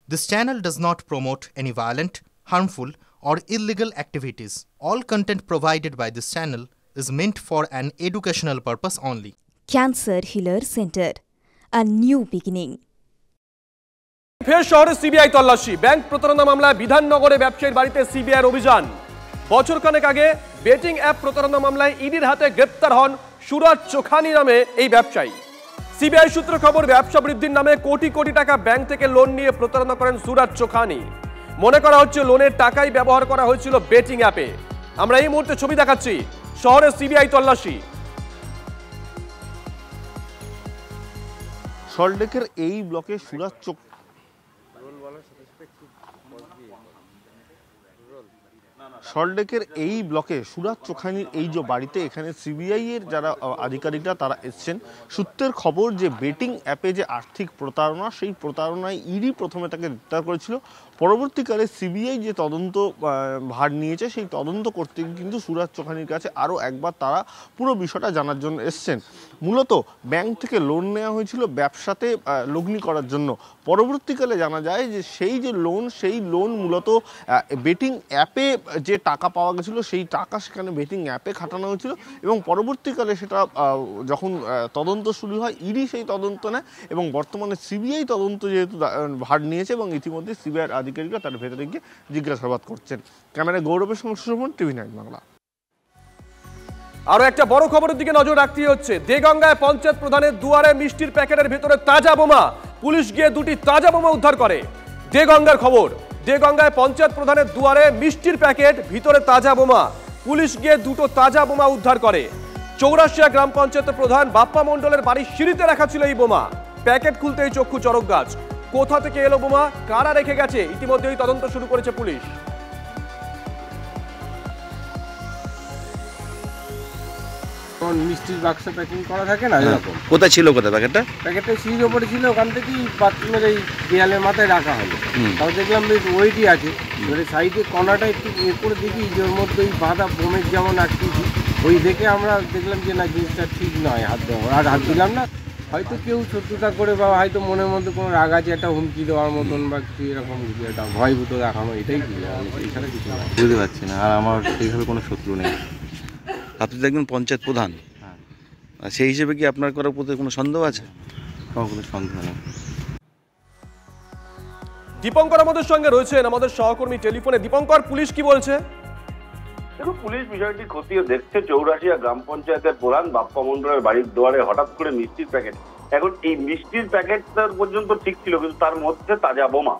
This channel does not promote any violent, harmful, or illegal activities. All content provided by this channel is meant for an educational purpose only. Cancer Healer Center, a new beginning. ফের শহরে CBI তল্লাশি। Bank প্রতারণা মামলায় বিধাননগরে ব্যবসায়ীর বাড়িতে সিবিআইয়ের অভিযান। বছরখানেক আগে বেটিং অ্যাপ প্রতারণা মামলায় ইডির হাতে গ্রেপ্তার হন সুরাজ চোখানি নামে এই ব্যবসায়ী। সিবিআই সূত্র খবর, ব্যবসা বৃদ্ধির নামে কোটি কোটি টাকা ব্যাংক থেকে লোন নিয়ে প্রতারণা করেন সুরাজ চোখানি। মনে করা হচ্ছে লোনের টাকাই ব্যবহার করা হয়েছিল বেটিং অ্যাপে। আমরা এই মুহূর্তে ছবি দেখাচ্ছি শহরে সিবিআই তল্লাশি। সল্টলেকের এই ব্লকে সুরাজ চোখানির এই যে বাড়িতে এখানে সিবিআই এর যারা আধিকারিকরা তারা এসছেন। সূত্রের খবর যে বেটিং অ্যাপে যে আর্থিক প্রতারণা, সেই প্রতারণায় ইডি প্রথমে তাকে গ্রেপ্তার করেছিল। পরবর্তীকালে সিবিআই যে তদন্ত ভার নিয়েছে, সেই তদন্ত করতে কিন্তু সুরাজ চোখানির কাছে আরও একবার তারা পুরো বিষয়টা জানার জন্য এসছেন। মূলত ব্যাংক থেকে লোন নেওয়া হয়েছিল ব্যবসাতে লগ্নি করার জন্য। পরবর্তীকালে জানা যায় যে সেই লোন মূলত বেটিং অ্যাপে যে টাকা পাওয়া গেছিলো, সেই টাকা সেখানে বেটিং অ্যাপে খাটানো হয়েছিল এবং পরবর্তীকালে সেটা যখন তদন্ত শুরু হয়, ইডি সেই তদন্ত নেয় এবং বর্তমানে সিবিআই তদন্ত যেহেতু ভার নিয়েছে এবং ইতিমধ্যে সিবিআইয়ের আধিকারিকরা তার ভেতরে গিয়ে জিজ্ঞাসাবাদ করছেন। ক্যামেরায় গৌরবের সঙ্গে সুশোভন, TV9 বাংলা। আরো একটা বড় খবরের দিকে নজর রাখতে হচ্ছে। দেগঙ্গায় পঞ্চায়েত প্রধানের দুয়ারে মিষ্টির প্যাকেটের ভেতরে তাজা বোমা। পুলিশ গিয়ে দুটি তাজা বোমা উদ্ধার করে। দেগঙ্গার খবর, দেগঙ্গায় পঞ্চায়েত প্রধানের দুয়ারে মিষ্টির প্যাকেট, ভিতরে তাজা বোমা। পুলিশ গিয়ে দুটো তাজা বোমা উদ্ধার করে। চৌরাশিয়া গ্রাম পঞ্চায়েতের প্রধান বাপ্পা মণ্ডলের বাড়ির সিঁড়িতে রাখা ছিল এই বোমা। প্যাকেট খুলতেই চক্ষু চড়ক গাছ। কোথা থেকে এলো বোমা, কারা রেখে গেছে, ইতিমধ্যেই তদন্ত শুরু করেছে পুলিশ। মিষ্টির বাক্স প্যাকিং করা থাকে না, এরকম। কোথায় ছিল প্যাকেটটা? প্যাকেটটা সিঁড়ির ওপরে ছিল, ওখান থেকেই বাথরুমের এই দেয়ালের মাথায় রাখা হলো। তাও দেখলাম বেশ ওয়েটই আছে। এবারে সাইডে কর্নারটা একটু এ করে দেখি যে ওর মধ্যে ওই বাঁধা বোমের যেমন আকৃতি, ওই দেখে আমরা দেখলাম যে না, জিনিসটা ঠিক নয় হাত দেওয়া। আর হাত দিলাম না, হয়তো কেউ শত্রুতা করে বা হয়তো মনের মধ্যে কোনো রাগ আছে, একটা হুমকি দেওয়ার মতন বা কিছু এরকম কিছু একটা ভয়ভূত দেখানো, এটাই এছাড়া কিছু না। বুঝতে পারছি না। আর আমার সেইভাবে কোনো শত্রু নেই। আপনি দেখবেন পঞ্চায়েত প্রধান, সেই হিসেবে কি আপনার করার প্রতি কোনো সন্দেহ আছে? কোনো সন্দেহ নেই। দীপঙ্কর আমাদের সঙ্গে রয়েছেন, আমাদের সহকর্মী টেলিফোনে। দীপঙ্কর, পুলিশ কি বলছে? দেখুন, পুলিশ বিষয়টি খতিয়ে দেখছে। চৌরাশিয়া গ্রাম পঞ্চায়েতের প্রধান বাপ্পা মণ্ডলের বাড়ির দুয়ারে হঠাৎ করে মিষ্টির প্যাকেট। এখন এই মিষ্টির প্যাকেটটার পর্যন্ত ঠিক ছিল, কিন্তু তার মধ্যে তাজা বোমা।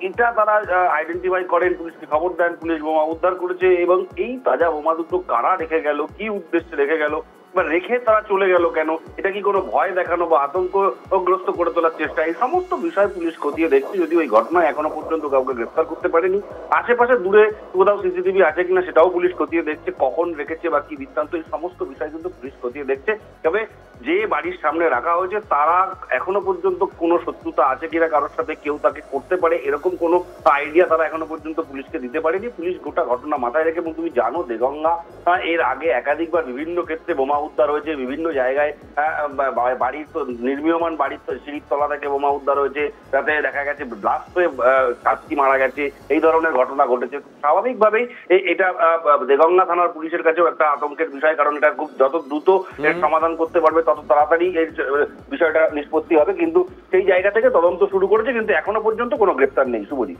এটা তারা আইডেন্টিফাই করেন, পুলিশকে খবর দেন, পুলিশ বোমা উদ্ধার করেছে। এবং এই তাজা বোমা দুটো কারা রেখে গেল, কি উদ্দেশ্যে রেখে গেল বা রেখে তারা চলে গেল কেন, এটা কি কোনো ভয় দেখানো বা আতঙ্কগ্রস্ত করে তোলার চেষ্টা, এই সমস্ত বিষয় পুলিশ খতিয়ে দেখছে। যদিও এই ঘটনায় এখনো পর্যন্ত কাউকে গ্রেফতার করতে পারেনি। আশেপাশে দূরে কোথাও সিসিটিভি আছে কিনা সেটাও পুলিশ খতিয়ে দেখছে। কখন রেখেছে বা কি বৃত্তান্ত, এই সমস্ত বিষয় কিন্তু পুলিশ খতিয়ে দেখছে। তবে যে বাড়ির সামনে রাখা হয়েছে, তারা এখনো পর্যন্ত কোনো শত্রুতা আছে কিনা কারোর সাথে, কেউ তাকে করতে পারে এরকম কোনো আইডিয়া তারা এখনো পর্যন্ত পুলিশকে দিতে পারেনি। পুলিশ গোটা ঘটনা মাথায় রেখে, এবং তুমি জানো দেগঙ্গা এর আগে একাধিকবার বিভিন্ন ক্ষেত্রে বোমা উদ্ধার হয়েছে। বিভিন্ন জায়গায় বাড়ির নির্মীয়মান বাড়ির সিঁড়ির তলা থেকে বোমা উদ্ধার হয়েছে, তাতে দেখা গেছে ব্লাস্ট হয়ে কাস্তি মারা গেছে, এই ধরনের ঘটনা ঘটেছে। স্বাভাবিকভাবেই এটা দেগঙ্গা থানার পুলিশের কাছেও একটা আতঙ্কের বিষয়, কারণ এটা খুব যত দ্রুত এর সমাধান করতে পারবে তত তাড়াতাড়ি এই বিষয়টা নিষ্পত্তি হবে। কিন্তু সেই জায়গা থেকে তদন্ত শুরু করেছে, কিন্তু এখনো পর্যন্ত কোনো গ্রেফতার নেই। শুভজিৎ।